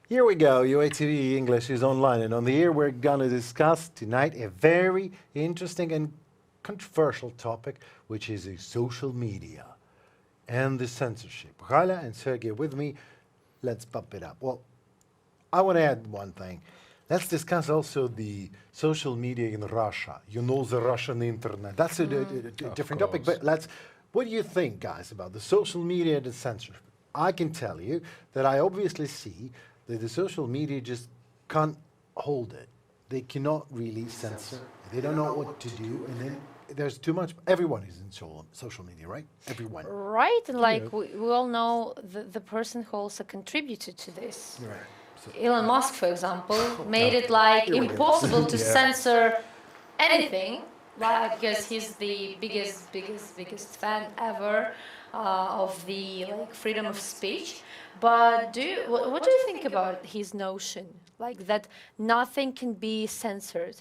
Here we go, UATV English is online, and on the air we're going to discuss tonight a very interesting and controversial topic, which is social media and the censorship. Halia and Serhii with me. Let's pump it up. Well, I want to add one thing. Let's discuss also the social media in Russia. You know, the Russian internet. That's a different topic, but what do you think, guys, about the social media and the censorship? I can tell you that I obviously see that the social media just can't hold it. They cannot really censor. They don't know what to do, and then there's too much. Everyone is in social media, right? Everyone. Right, and like we all know the person who also contributed to this. Right. So, Elon Musk, for example, made it like impossible to censor anything, like because he's the biggest fan ever of the like freedom of speech. But what do you think about his notion, like that nothing can be censored,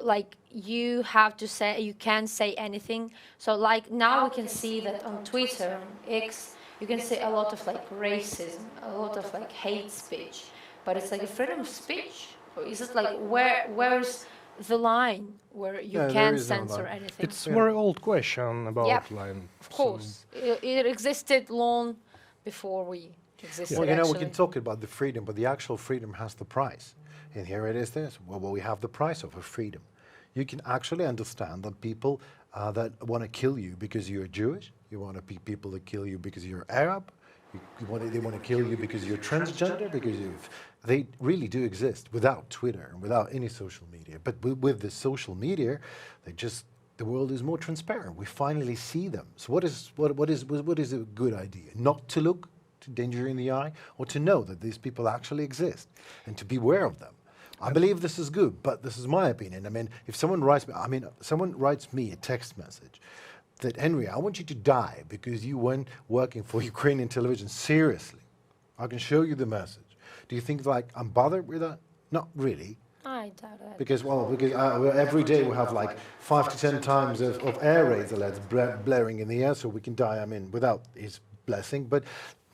like you have to say, you can't say anything. So like now we can see that on Twitter, on X, you can see a lot of like racism, a lot of like hate speech. But it's like a freedom of speech? Or is it like where's the line where you can censor anything? It's a very old question about line. Of course. It existed long before we existed. Well, you know, we can talk about the freedom, but the actual freedom has the price. And here it is this. Well, we have the price of a freedom. You can actually understand that people that want to kill you because you're Jewish, you want people to kill you because you're Arab, they want to kill you because you're transgender, because they really do exist without Twitter and without any social media. But with the social media, the world is more transparent. We finally see them. So what is a good idea? Not to look to danger in the eye, or to know that these people actually exist and to be aware of them. I believe this is good, but this is my opinion. I mean, if someone writes me a text message that, Henry, I want you to die because you went working for Ukrainian television. Seriously, I can show you the message. Do you think like I'm bothered with that? Not really. I doubt it. Because every day we have like 5 to 10 times of air raids alerts blaring in the air, so we can die. I mean, without his blessing. But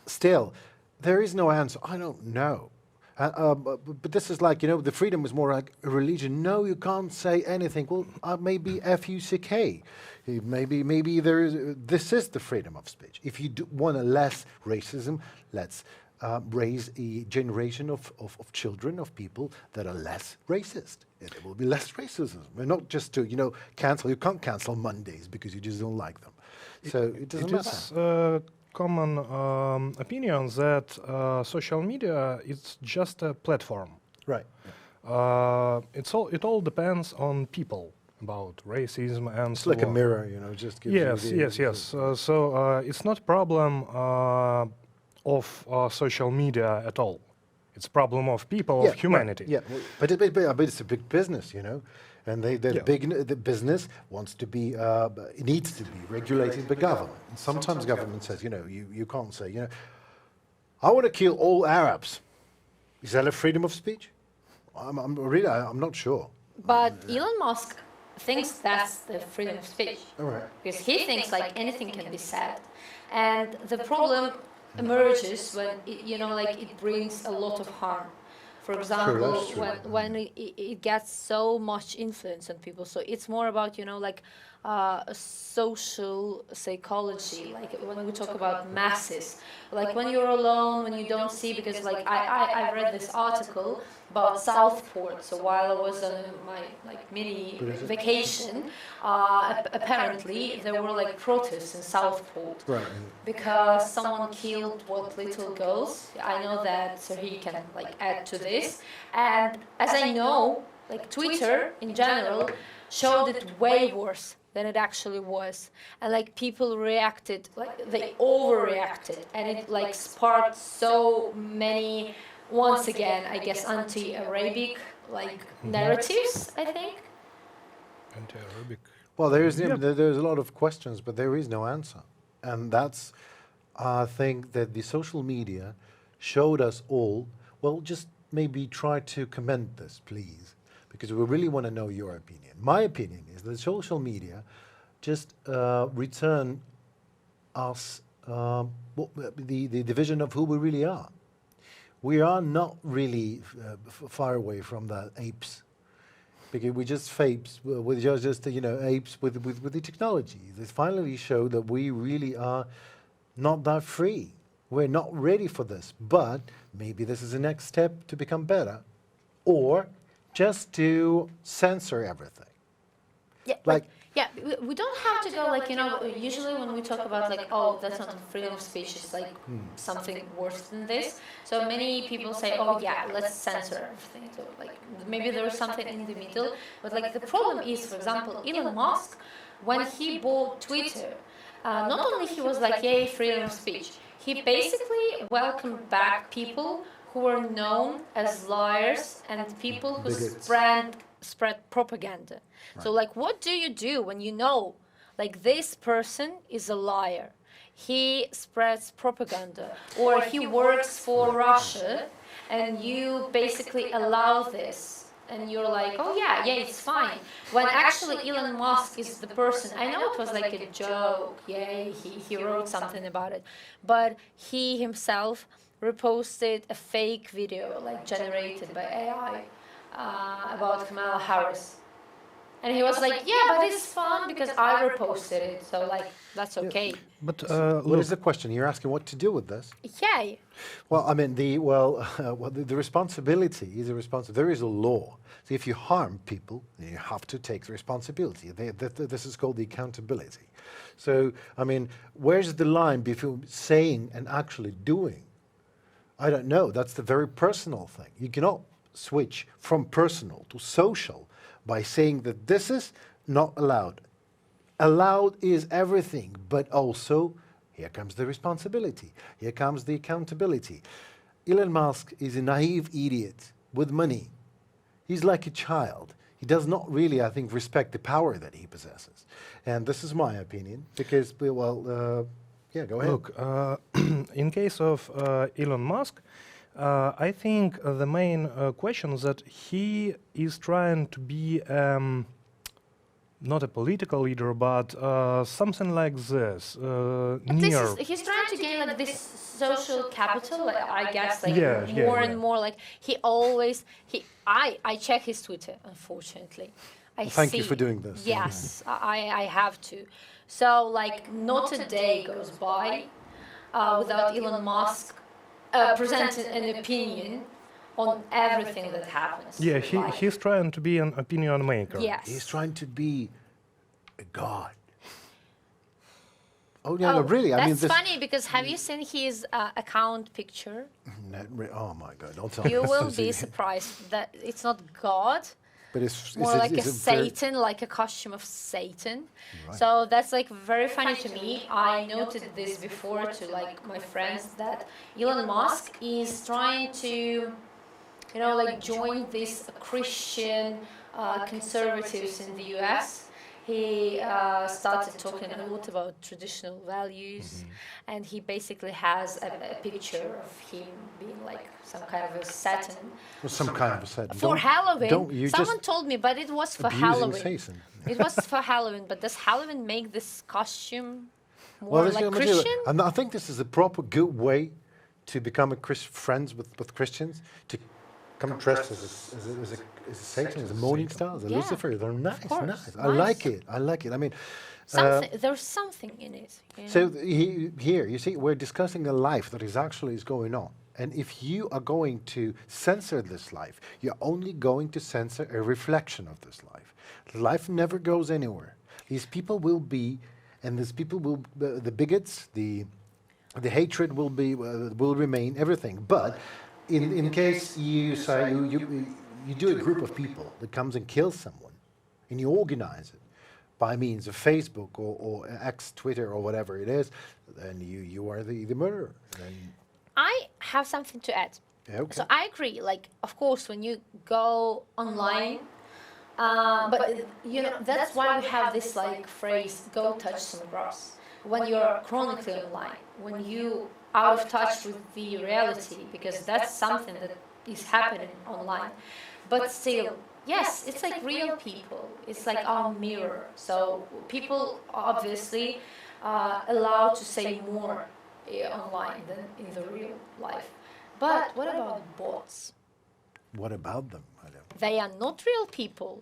still, there is no answer. I don't know. But this is like, you know, the freedom is more like a religion. No, you can't say anything. Well, maybe F-U-C-K. Maybe this is the freedom of speech. If you want less racism, let's raise a generation of children, of people that are less racist. There will be less racism. We're not just to, you know, cancel. You can't cancel Mondays because you just don't like them. So it doesn't matter. It is common opinion that social media is just a platform. Right. It all depends on people about racism and it's so like on. a mirror, you know, just gives Yes. So it's not problem of social media at all. It's problem of people, of humanity. Right. Yeah, but it's a big business, you know. And the business wants to be, it needs to be regulated by government. And sometimes government says, you know, you can't say, you know, I want to kill all Arabs. Is that a freedom of speech? I'm not sure. But Elon Musk thinks that's the freedom of speech. All right. Because he thinks like anything can be said. And the problem emerges when, it brings a lot of harm. For example, when it gets so much influence on people. So it's more about, social psychology, like when we talk about masses, like when you're alone, when you don't see, because like I read this article about Southport. So while I was on my mini vacation, apparently there were like protests in Southport because someone killed little girls. I know that Serhii can add to this, and as I know, Twitter in general showed it way worse than it actually was, and people reacted, they overreacted, and it sparked so many, once again, I guess, anti-Arabic narratives, I think. Anti-Arabic. Well, there's a lot of questions, but there is no answer, and that's I think that the social media showed us all. Well, just maybe try to comment this, please, because we really want to know your opinion. My opinion is that social media just return us the vision of who we really are. we are not really far away from the apes, because we just apes with just apes with the technology. This finally show that we really are not that free. We're not ready for this, but maybe this is the next step to become better, or just to censor everything. Yeah, Like, yeah, we don't have to go like, usually when we talk about like, oh, that's not freedom of speech, it's like something worse than this. So many people say, oh yeah, let's censor everything. So like maybe there's something in the middle, but like the problem is, for example, Elon Musk, when he bought Twitter, not only he was like, yay, freedom of speech, he basically welcomed back people who were known as liars and people who Bigots. spread propaganda. So like, what do you do when you know like this person is a liar, he spreads propaganda, or he works for Russia, and you basically allow this, and you're like, oh yeah, it's fine, when actually Elon Musk is the person. I know it was like a joke, he wrote something about it, but he himself reposted a fake video like generated by AI about Kamala Harris. And he was like, yeah, but it's fun because I reposted it, so like, that's okay. But what look, is the question? You're asking what to do with this? Yeah. Well, I mean, the responsibility is a responsibility. There is a law. So if you harm people, then you have to take the responsibility. This is called the accountability. So, I mean, where's the line between saying and actually doing? I don't know. That's the very personal thing. You cannot switch from personal to social by saying that this is not allowed. Allowed is everything, but also here comes the responsibility. Here comes the accountability. Elon Musk is a naive idiot with money. He's like a child. He does not really, I think, respect the power that he possesses. And this is my opinion, because, well, yeah, go ahead. look, in case of Elon Musk, I think the main question is that he is trying to be not a political leader, but something like this, near. He's trying to gain like this social capital, I guess, like Yeah, more yeah. and more. Like I check his Twitter, unfortunately. I Thank you see. for doing this. Yes, I have to. So like, not a day goes by without Elon Musk presenting an opinion on everything that happens. Yeah, in life. he's trying to be an opinion maker. Yes. He's trying to be a god. Oh, yeah, no, really. I mean, That's this. funny because have you seen his account picture? Oh my God! Don't tell me. You this will is be it. surprised that it's not God, But it's more like a is it very- Satan, like a costume of Satan. So that's like very funny to me. I noted this before to like my friends that Elon Musk is trying to, like join these Christian conservatives in the US. He started talking a lot about traditional values, and he basically has a picture of him being like some kind of a Satan. Well, some kind of a Satan. For Halloween, Don't you someone just told me, but it was for abusing Halloween. Satan. It was for Halloween, but does Halloween make this costume more Well, like Christian? and I think this is a proper good way to become friends with Christians, to come dressed as a Satan, as a morning star, as a Yeah, Lucifer. They're nice, course, nice. I nice. like it. I like it. I mean, There's something in it. so here, you see, we're discussing a life that is going on. And if you are going to censor this life, you're only going to censor a reflection of this life. Life never goes anywhere. These people will be, and these people will, the bigots, the hatred will remain, everything. But in case you say you do a group of people that comes and kills someone, and you organize it by means of Facebook or X, Twitter, or whatever it is, then you are the murderer. And I have something to add. Okay. So I agree. Like, of course, when you go online, but that's why we have this like phrase, "Go touch some grass." When you're chronically online, when you out of touch with the reality, because that's something that is happening online. But still, yes, it's like real people. It's like our mirror. So people obviously allowed to say more online than in the real life. But what about bots? What about them? Halia? They are not real people,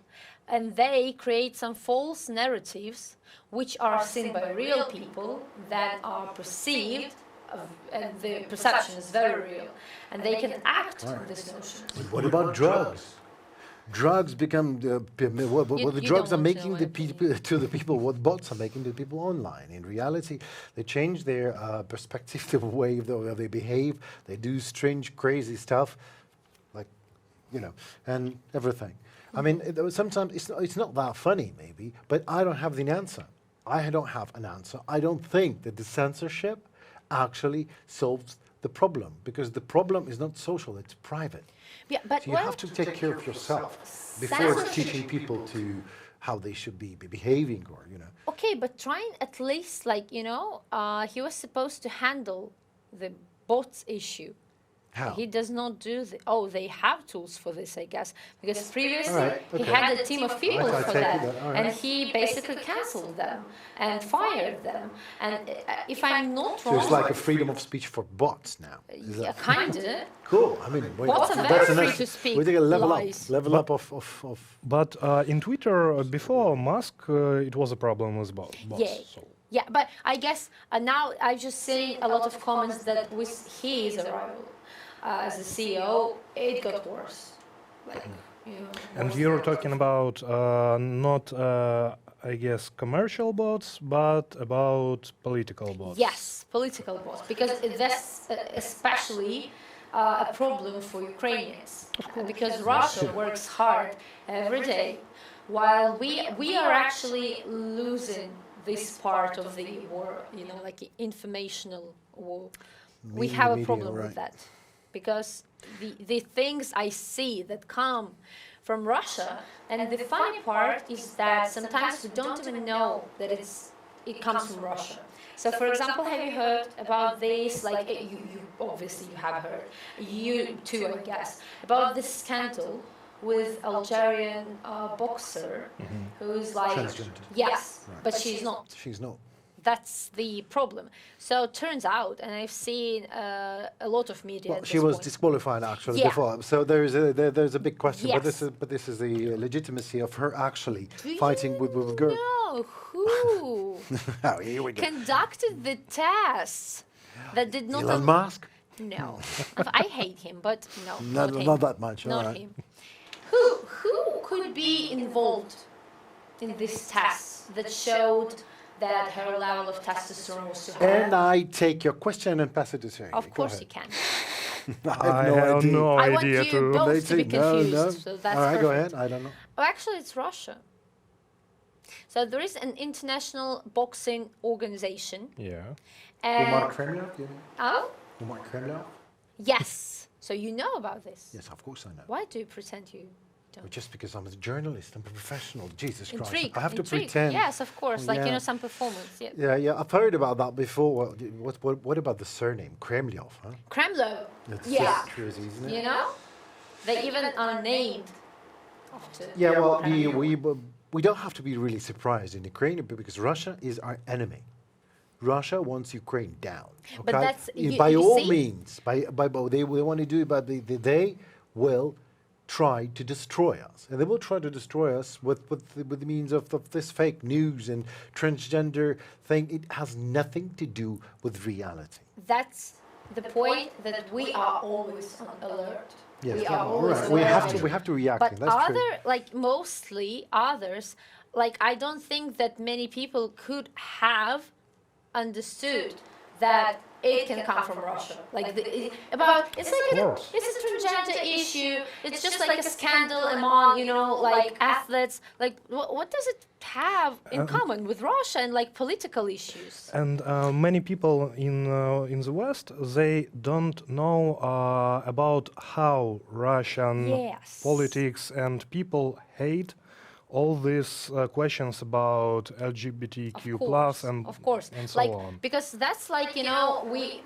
and they create some false narratives which are seen by real people that are perceived, and the perception is very real, and they can act on this notion. What about drugs? Drugs become the You drugs are don't want to making know the my opinion. people to the people what bots are making the people online. In reality, they change their perspective, the way they behave. They do strange, crazy stuff, like and everything. I mean, sometimes it's not that funny, maybe, but I don't have the answer. I don't have an answer. I don't think that the censorship actually solves the problem, because the problem is not social; it's private. Yeah, but So you have to take care of yourself before teaching people to how they should be behaving, or okay, but trying at least, he was supposed to handle the bots issue. how. He does not do the. Oh, they have tools for this, I guess, because previously All right, he okay. had a team of people I for take that, that, all right. and he basically cancelled them and fired them. And if I'm not So wrong, it's like a freedom of speech for bots now. Is yeah, that kinda. cool? I mean, Bots are that's very free enough. to speak We take a lies. level up of. But in Twitter, before Musk, it was a problem with bots. Yeah. So. Yeah, but I guess now I just see a lot of comments that with his arrival as a CEO, it got worse. Like, And worse you're than talking ever. about not, I guess, commercial bots, but about political bots. Yes, political bots, because that's especially a problem for Ukrainians, because Russia works hard every day, while we are actually losing this part of the war, like informational war. We have a Media, problem with right. that, because the things I see that come from Russia, and the funny part is that sometimes we don't even know that it comes from Russia. So, for example, have you heard about this? Like, you obviously you have heard, you too, I guess, about this scandal with Algerian boxer who's like, Transgender. yes, Right. but she's not. She's not. That's the problem. So it turns out, and I've seen a lot of media. Well, at she this was point. disqualified actually Yeah. before. So there's a big question. Yes. But this is the legitimacy of her actually Do fighting you with girls. know who Oh, here we go. conducted the tests that did not? Elon Musk? No, I hate him, but no, No, not him. not that much. Not all right. him. Who could be involved in these tests that showed that her level of testosterone was too high? And I take your question and pass it to Serhii. Of Go course ahead. you can. I have no idea. no I want idea you to. both Let's to be see. No, confused. no. So that's All right, go perfect. ahead. I don't know. Oh, actually, it's Russia. So there is an international boxing organization. Yeah. Umar And Kremlov? You know? oh, Umar Kremlov? yes. So you know about this. Yes, of course I know. Why do you pretend you don't? But just because I'm a journalist, I'm a professional. Jesus Christ. Intrigue. I have to intrigue. pretend. Yes, of course. Oh, Like yeah. some performance. Yeah. Yeah, I've heard about that before. What about the surname? Kremlov, huh? Kremlov. It's Yeah. just crazy, isn't it? You know, they even are named after. Yeah, well, Kremlov. we don't have to be really surprised in Ukraine because Russia is our enemy. Russia wants Ukraine down. Okay? But that's- by you all see? means. They want to do it, but they will try to destroy us, and they will try to destroy us with the means of this fake news and transgender thing. It has nothing to do with reality. That's the point, that we are always on alert. Yes, we yeah, are all always right. alert. We have to react. But That's true. mostly others, I don't think that many people could have understood that it can come from Russia. It's a transgender issue. It's just like a scandal among athletes. What does it have in common with Russia and political issues? And many people in the West, they don't know about how Russian Yes. politics and people hate all these questions about LGBTQ plus and of course, and so on. because that's we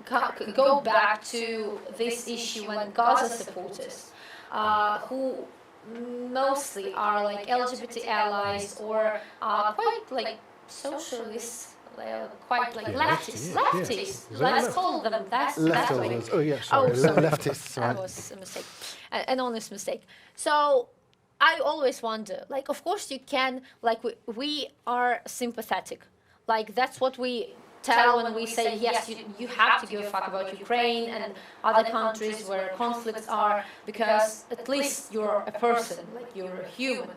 go back to this issue when Gaza supporters, who mostly are LGBT allies or are quite socialist, They're quite like Yeah, leftists. yeah, yeah. Leftists. They're Let's left. call them that way. Leftovers. Oh yeah, sorry. sorry. Leftists. That Right. was a mistake, an honest mistake. So I always wonder, like, of course you can, like, we are sympathetic. Like, that's what we tell when we say, yes, you have to give a fuck about Ukraine and other countries where conflicts are, because at least you're a person, like, you're a human.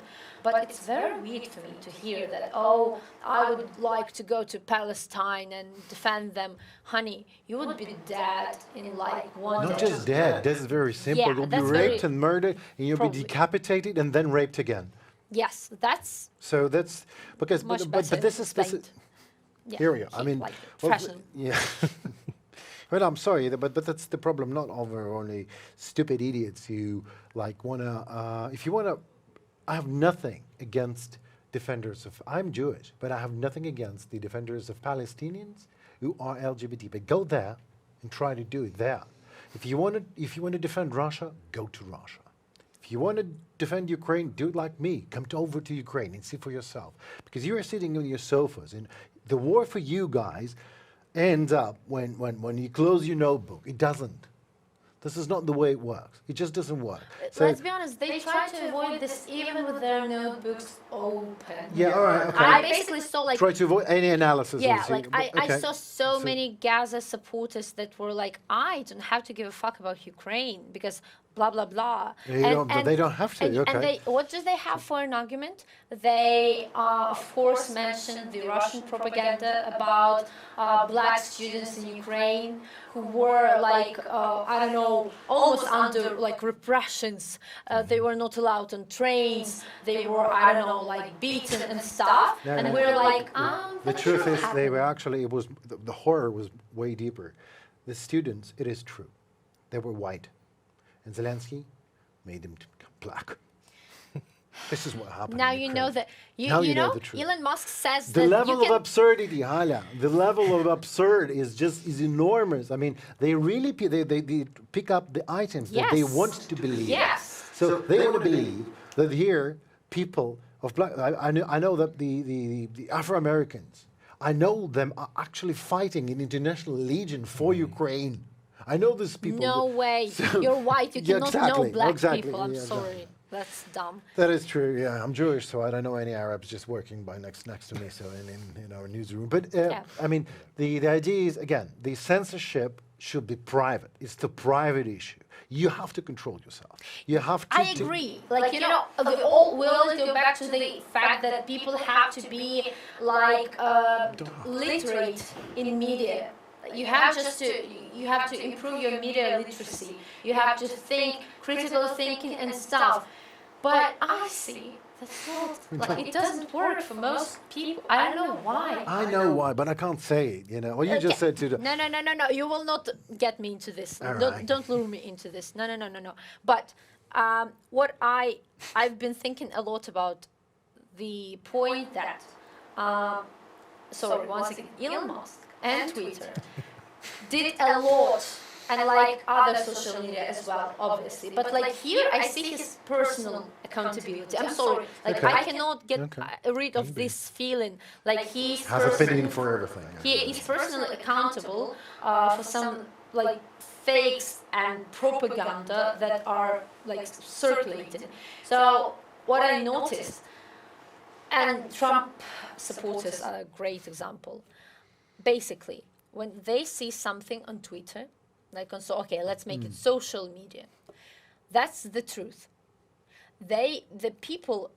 But it's very weird for me to hear that, oh, I would like to go to Palestine and defend them. Honey, you would be dead in like one Not day. just dead. This is very simple. Yeah, You'll be that's raped very- and murdered, and you'll Probably. be decapitated and then raped again. Yes, that's So that's because, much but better this is explained. Yeah, here we are. I mean, like well, fashion. yeah. Well, I'm sorry, but that's the problem. Not over only stupid idiots who like wanna. If you wanna, I have nothing against defenders of. I'm Jewish, but I have nothing against the defenders of Palestinians who are LGBT. But go there and try to do it there. If you want to defend Russia, go to Russia. If you want to defend Ukraine, do it like me. Come over to Ukraine and see for yourself. Because you are sitting on your sofas, and the war for you guys ends up when you close your notebook. It doesn't. This is not the way it works. It just doesn't work. So Let's be honest, they try to avoid this even with their notebooks open. yeah, all right, okay. I basically saw like Try to avoid any analysis. yeah, also, like I okay. saw so many Gaza supporters that were like, I don't have to give a fuck about Ukraine because blah blah blah. They don't have to, okay. And what do they have for an argument? They of course mentioned the Russian propaganda about black students in Ukraine who were like I don't know, almost under like repressions. They were not allowed on trains. They were I don't know, like beaten and stuff. No, and no, we're no. like, The that truth shouldn't is, they happen. were actually, it was, the horror was way deeper. The students, it is true, they were white. And Zelensky made them become black. This is what happened. Now in you Ukraine. know that Now you know the truth. Elon Musk says The that level you of can, absurdity, Halia, the level of absurd is enormous. I mean, they really they pick up the items that they Yes. want to believe. Yes. So they want to believe that here people of black. I know that the Afro Americans. I know them are actually fighting in international legion for Ukraine. I know these people. no way. So- You're white. You Yeah, cannot exactly, know black exactly, people. I'm yeah, sorry. That's dumb. That is true. Yeah, I'm Jewish, so I don't know any Arabs just working by next to me. So in our newsroom, but Yeah. I mean, the idea is again, the censorship should be private. It's the private issue. You have to control yourself. You have to. I agree. Like you know, we always go back to the fact that people have to be like literate in media. You have to improve your media literacy. You have to think critical thinking and stuff. But I see that's not like it doesn't work for most people. I don't know why. I know why, but I can't say it. You know, well, you just said to the. No. You will not get me into this. All Don't, right. don't lure me into this. No. But what I've been thinking a lot about the point that, sorry, once again, Elon Musk and Twitter did a lot, and like other social media as well, obviously. But like here, I see his personal accountability. I'm sorry, like Okay. I cannot get Okay. rid of this feeling. Like he's Has opinion for everything. he is personally accountable for some like fakes and propaganda that are like circulating. So what I noticed, and Trump supporters are a great example. Basically, when they see something on Twitter, like on okay, let's make it social media. That's the truth. The people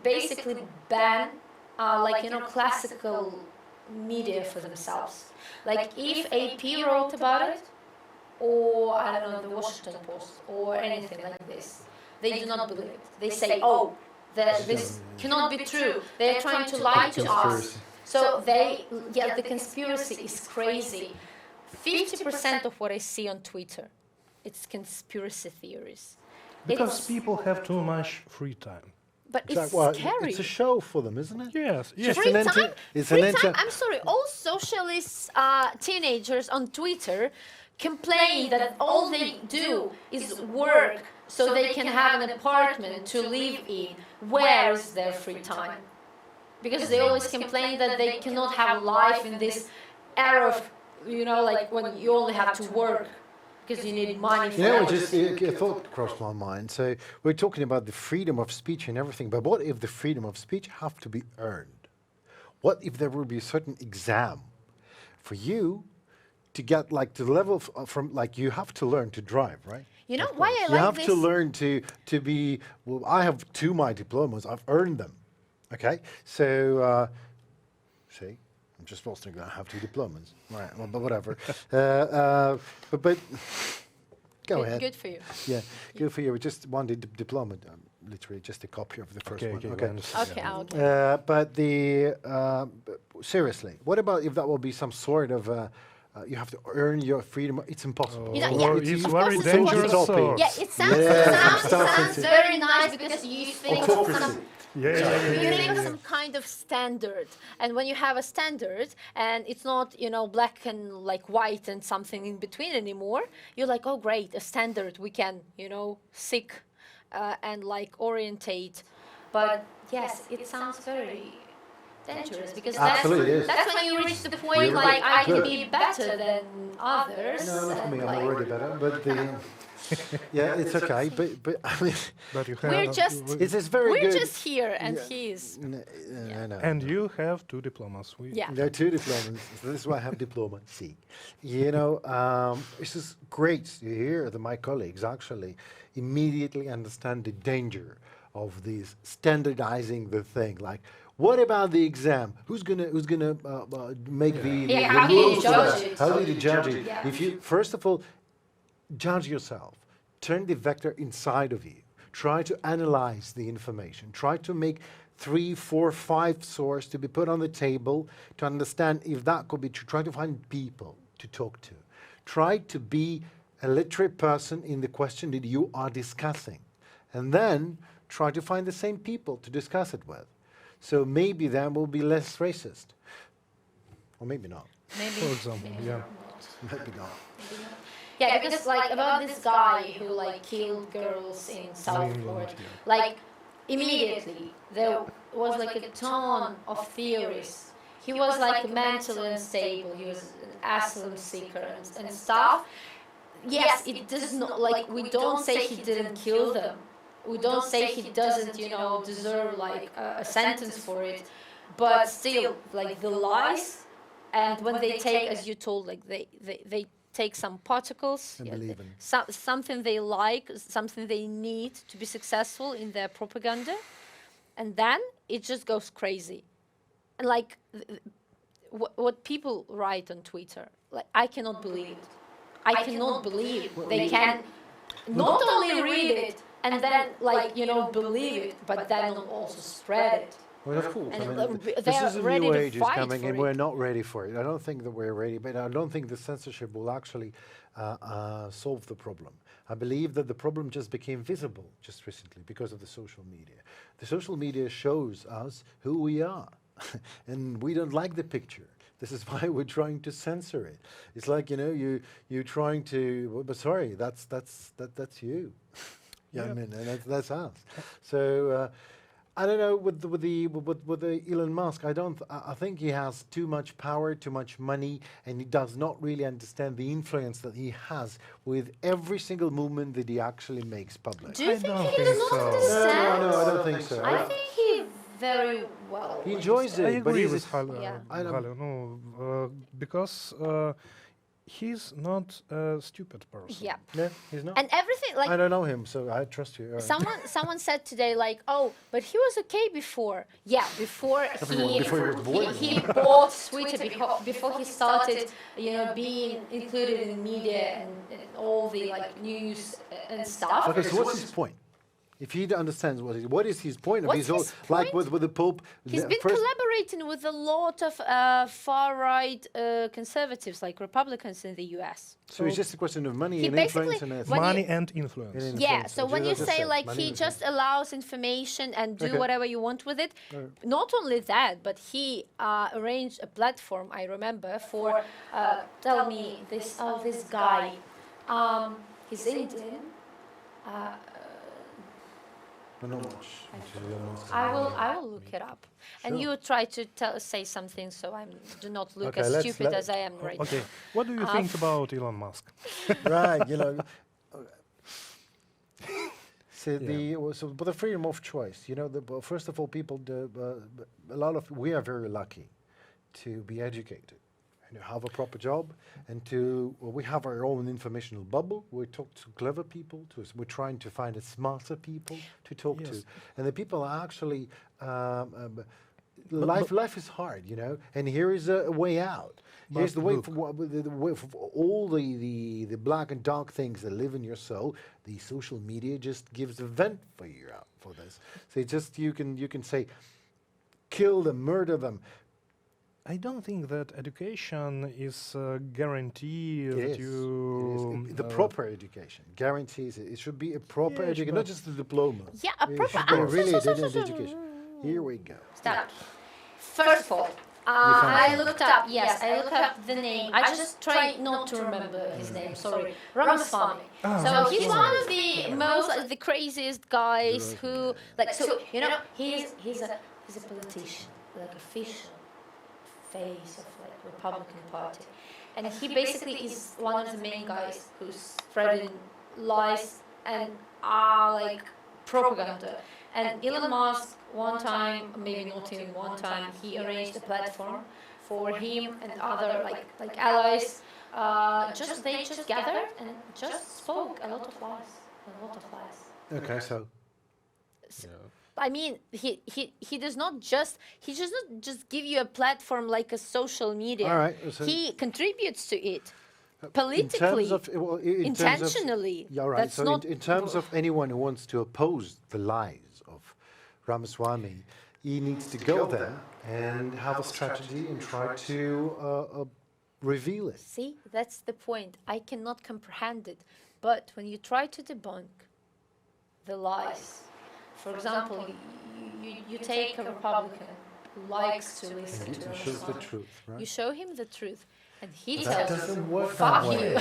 basically ban like you know classical media for themselves. Like if AP wrote about it, or I don't know the Washington Post or anything like this, they do not believe it. They say, oh, this cannot be true. They're trying to lie to us. Conspiracy. So the conspiracy is crazy. 50% of what I see on Twitter, it's conspiracy theories. Because It's- people have too much free time. But it's Well, scary. it's a show for them, isn't it? Yes, yes. Just Free an time? it's Free an time? I'm sorry. All socialist teenagers on Twitter complain that all they do is work so they can have an apartment to live in. Where is their free time? because they always complain that they cannot have life in this era of, like when you only have to work because you need money for You know, it. just a thought crossed my mind. So we're talking about the freedom of speech and everything, but what if the freedom of speech have to be earned? What if there will be a certain exam for you to get like the level from like you have to learn to drive, right? You know why I You like have this? to learn to be. Well, I have 2 my diplomas. I've earned them. Okay, so see, I'm just supposed to have 2 diplomas, right? Well, but whatever. But go ahead. Good for you. Yeah, good for you. Just one diploma, literally just a copy of the first one. Okay. Okay. But seriously, what about if that will be some sort of you have to earn your freedom? It's impossible. You know, yeah, It's of very course it's dangerous. impossible. So. Yeah, it sounds, very nice because you think of Autocracy. some, you think of some kind of standard, and when you have a standard and it's not black and like white and something in between anymore, you're like, oh great, a standard we can seek and like orientate. But yes, it sounds very dangerous because Absolutely it is. that's when you reach the point You're like I can good. be better than others. No, not for me. and, I'm like, already better. But yeah, it's okay. But I mean, But you have, We're just it's very we're good. just here and Yeah. he's No. and you have 2 diplomas. yeah. There are 2 diplomas. So this is why I have diploma C. This is great to hear that my colleagues actually immediately understand the danger of these standardizing the thing. Like, what about the exam? Who's gonna make the how do you rules for judge that? it? How do you judge it? Yeah. If you first of all judge yourself, turn the vector inside of you. Try to analyze the information. Try to make 3, 4, 5 sources to be put on the table to understand if that could be true. Try to find people to talk to. Try to be a literate person in the question that you are discussing. And then try to find the same people to discuss it with. So maybe then we'll be less racist. Or maybe not. Maybe, For example, maybe yeah. not. Maybe not. Yeah, because like about this guy who like killed girls in Southport, like immediately there was like a ton of theories. He was like mentally unstable. He was an asylum seeker and stuff. Yes, it does not like we don't say he didn't kill them. We don't say he doesn't, deserve like a sentence for it. But still, like the lies, and when they take, as you told, like they take some particles, And believe in. something they like, something they need to be successful in their propaganda, and then it just goes crazy. And like what people write on Twitter, like I cannot believe it. I cannot believe they can not only read it and then believe it, but then also spread it. Well, of course. And I mean, they this are is a ready new to age is fight coming, for and it. we're not ready for it. I don't think that we're ready, but I don't think the censorship will actually solve the problem. I believe that the problem just became visible just recently because of the social media. The social media shows us who we are, and we don't like the picture. This is why we're trying to censor it. It's like you're trying to. Well, but sorry, that's you. Yeah, I mean, and that's us. So. I don't know with the Elon Musk. I think he has too much power, too much money, and he does not really understand the influence that he has with every single movement that he actually makes public. Do you I think don't he think does not so. understand? No, I don't think so. I think he very well. He enjoys I it, but agree he's with Halia. Yeah. I don't- Because he's not a stupid person. Yeah, no, he's not. and everything like I don't know him, so I trust you. All right. someone said today like, oh, but he was okay before. Yeah, before he before he was born. he bought Twitter before he started being included in media and all the like news and stuff. Okay, so what's his point? If he understands what is his point of What's his whole, his like point? with the Pope. He's the been first- collaborating with a lot of far-right conservatives, like Republicans in the U.S. So it's just a question of money He and influence basically- and everything. when Money you- and influence. And Yeah, influence, so which when is you what I say said, like money he and just allows information and do Okay. whatever you want with it, not only that, but he arranged a platform, I remember, for, tell me this, this guy, he's Indian, I know much. I will look it up. And Sure. you try to say something so I do not look Okay, as let's stupid let- as I am right Okay, now. what do you think about Elon Musk? Right, you know. So Yeah. but the freedom of choice, you know, but first of all, people, we are very lucky to be educated and to have a proper job, and we have our own informational bubble. We talk to clever people, we're trying to find smarter people to talk to, Yes. and the people are actually, But- life is hard, you know, and here is a way out. Here's But the way look. the way for all the black and dark things that live in your soul. The social media just gives a vent for you out for this. So it's just you can say, kill them, murder them. I don't think that education is a guarantee It that is. you... It is. The proper education guarantees it. It should be a proper Yes, education, not but- just a diploma. Yeah, a It proper should be answer. really an education. Here we go. Start. First of all, found I looked up. Yes, I looked up the name. I just try not to remember his name. Sorry, Ramaswamy. So he's one of the most, like, the craziest guys who, like, so you know, he's a politician, like official face of like Republican Party, and he basically is one of the main guys who's spreading lies and like propaganda. And Elon Musk, one time, maybe not even one time, he arranged a platform for him and other like allies. They just gathered and just spoke a lot of lies, Okay, so I mean, he does not just give you a platform like a social media. all right. So He contributes to it in politically, terms of, well, in terms of- intentionally. Yeah, right. That's So not in terms of anyone who wants to oppose the lies of Ramaswamy, he needs to go there and have a strategy and try to reveal it. See, that's the point. I cannot comprehend it. But when you try to debunk the lies, for example, you take a Republican who likes to listen to It shows the Ramaswamy. truth, right? You show him the truth, and he That tells you, doesn't work fuck that way. you.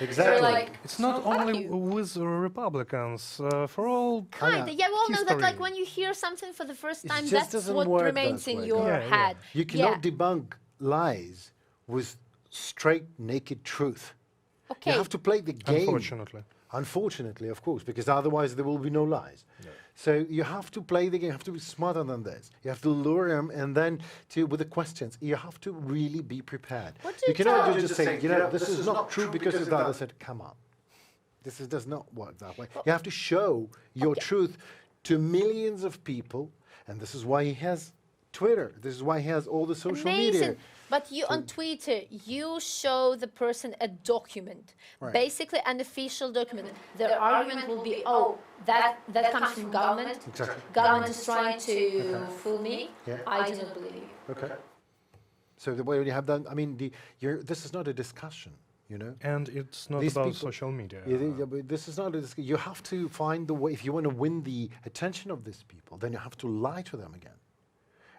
Exactly. You're like, It's not fuck only you. with Republicans, for all... Kinda, yeah, we all know that, like, history. when you hear something for the first It time, just that's doesn't what work remains that in way. your Yeah, yeah. head. You cannot debunk lies with straight, naked truth. Okay. You have to play the game. Unfortunately. Of course, because otherwise there will be no lies. So you have to play the game. You have to be smarter than this. You have to lure him, and then with the questions, you have to really be prepared. What do You you cannot tell- just say, you know, this is not true because of that. I said, come on, does not work that way. You have to show your truth to millions of people, and this is why he has Twitter. This is why he has all the social Amazing. media. But you on Twitter, you show the person a document, Right. basically an official document. Their argument will be, oh, that comes from government. Exactly. Government is trying to fool me. Yeah. I do not believe you. Okay. So the way you have done, I mean, this is not a discussion, you know. And it's not These about people- social media. But this is not a discussion. You have to find the way. If you want to win the attention of these people, then you have to lie to them again,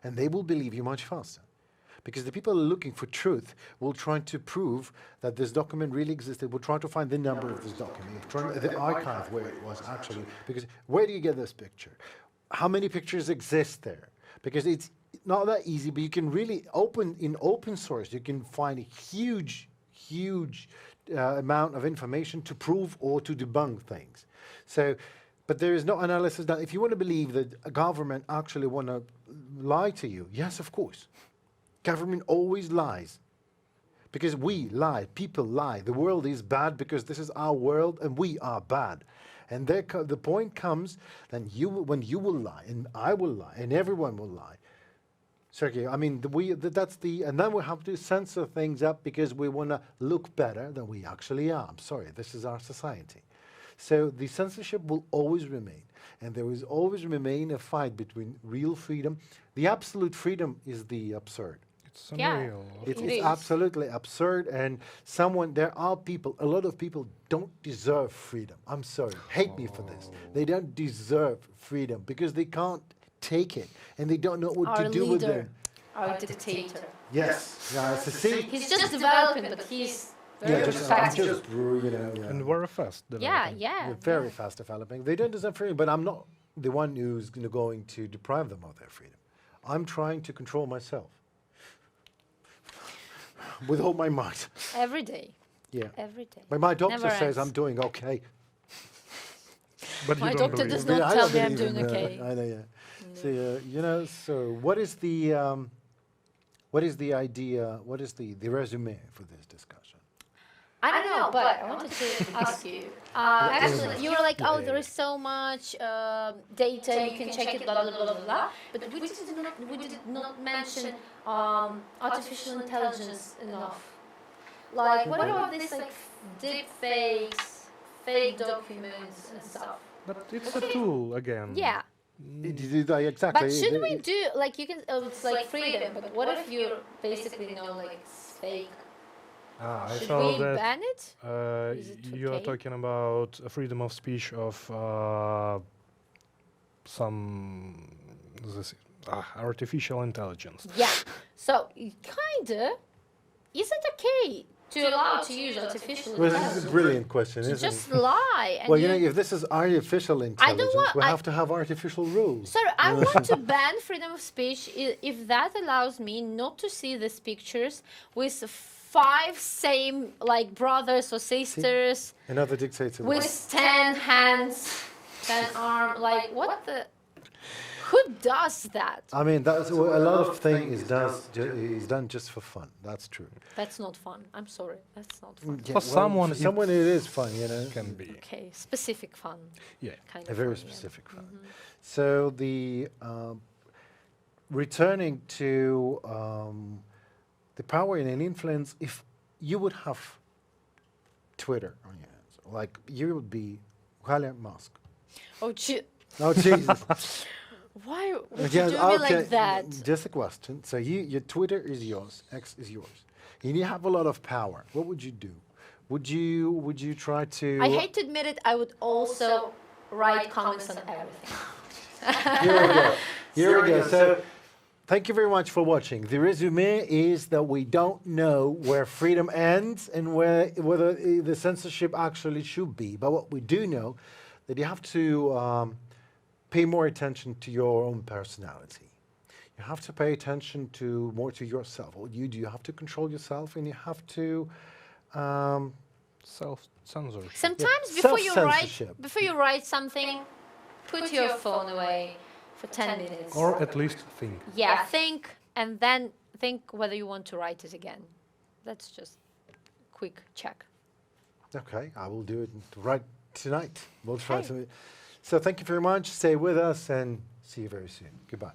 and they will believe you much faster. Because the people looking for truth will try to prove that this document really existed. Will try to find the number of this document, the archive where it was actually. Because where do you get this picture? How many pictures exist there? Because it's not that easy, but you can really open source. You can find a huge amount of information to prove or to debunk things. So, but there is no analysis done. If you want to believe that a government actually want to lie to you, yes, of course. Government always lies. Because we lie, people lie. The world is bad because this is our world and we are bad. And the point comes then when you will lie and I will lie and everyone will lie. Serhii, I mean, and then we have to censor things up because we want to look better than we actually are. I'm sorry, this is our society. So the censorship will always remain. And there will always remain a fight between real freedom. The absolute freedom is the absurd. It's Yeah. unreal. It's is. absolutely absurd, and there are people, a lot of people don't deserve freedom. I'm sorry, hate me for this. They don't deserve freedom because they can't take it, and they don't know what Our to do with leader, them. our dictator. Yes, yeah, it's a see. He's just developing, but he's very effective. you know, And very fast. Yeah, developing. yeah. They're very fast developing. They don't deserve freedom, but I'm not the one who's going to deprive them of their freedom. I'm trying to control myself with all my might. Every day. Yeah. Every day. But my doctor Never says ends. I'm doing okay. But My you don't doctor believe does it. not I tell don't me I'm believe doing in, okay. I know, yeah. So, so what is the idea, what is the resume for this discussion? I don't know, but I wanted to ask you. Actually, you were like, oh, there is so much data, you can check it, blah, blah, blah, blah, blah. But we did not mention artificial intelligence enough. Like, what about this, like, deep fakes, fake documents and stuff? But it's a tool again. Yeah. Exactly. But should we do, like, you can, it's like freedom, but what if you basically know, like, it's fake? I Should saw we that ban it? Is it you are okay? talking about freedom of speech of some artificial intelligence. Yeah. So, kinda, is it okay to allow to use artificial Well, this intelligence? is a brilliant question, To isn't it? just lie. And Well, you know, if this is artificial intelligence, want- we I- have to have artificial rules. Sorry, I want to ban freedom of speech if that allows me not to see these pictures with 5 same, like, brothers or sisters Another dictator. with 10 hands, 10 arms. Like, what the? Who does that? I mean, that's a lot of things is done just for fun. That's true. That's not fun. I'm sorry. That's not fun. Yeah, For someone, someone it is fun, you know. Can be. Okay, specific fun. Yeah. Kind A of very fun, yeah. specific fun. So the returning to the power and an influence, if you would have Twitter on your hands, like you would be Halia Musk. Oh, Oh Jesus! why would Yes, you do me like that? Just a question. So your Twitter is yours, X is yours, and you have a lot of power. What would you do? Would you try to? I hate to admit it, I would also write comments on everything. Here we go. Here we go. So, thank you very much for watching. The resume is that we don't know where freedom ends and whether the censorship actually should be. But what we do know, that you have to pay more attention to your own personality. You have to pay attention more to yourself. What you do, you have to control yourself, and you have to. Self-censorship. Sometimes Self-censorship. before you write something, put your phone away for 10 minutes. Or at least think. Yeah, think, and then think whether you want to write it again. That's just quick check. Okay, I will do it right tonight. We'll try Okay. to. So thank you very much. Stay with us and see you very soon. Goodbye.